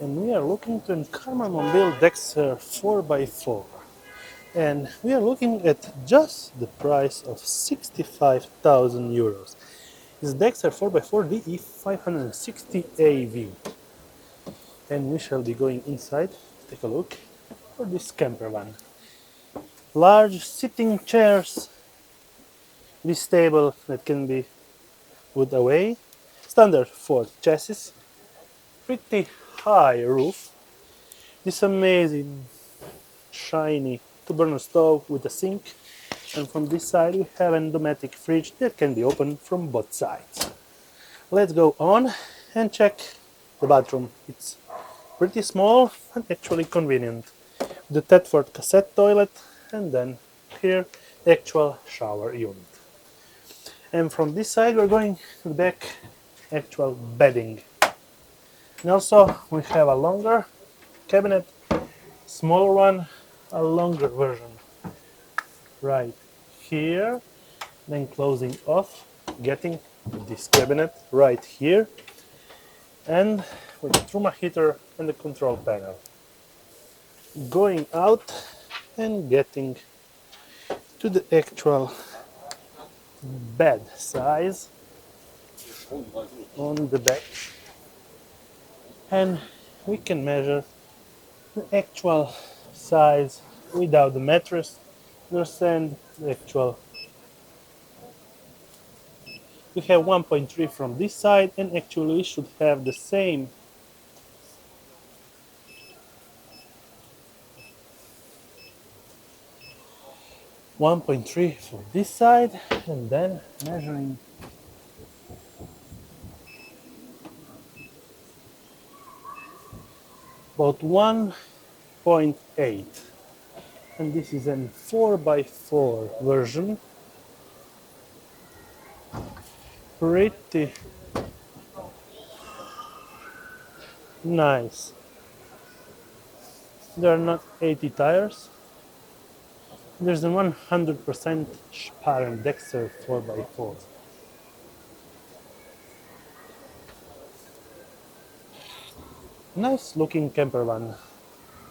and we are looking to a Karmann Mobil Dexter 4x4, and we are looking at just the price of 65,000 euros. It's Dexter 4x4 DE 560 AV, and we shall be going inside to take a look for this camper van. Large sitting chairs, this table that can be put away, standard Ford chassis, pretty high roof, this amazing shiny two-burner stove with a sink, and from this side we have an automatic fridge that can be opened from both sides. Let's go on and check the bathroom. It's pretty small and actually convenient. The Tedford cassette toilet, and then here the actual shower unit. And from this side we're going to the back, actual bedding. And also we have a longer cabinet, smaller one, a longer version right here, then closing off, getting this cabinet right here, and with the Truma heater and the control panel. Going out and getting to the actual bed size on the back, and we can measure the actual size without the mattress. Understand the actual. We have 1.3 from this side, and actually we should have the same .3 for this side, and then measuring about 1.8, and this is a 4x4 version. Pretty nice. There are not 80 tires. There's a 100% Karmann Dexter 4x4. Nice looking camper van.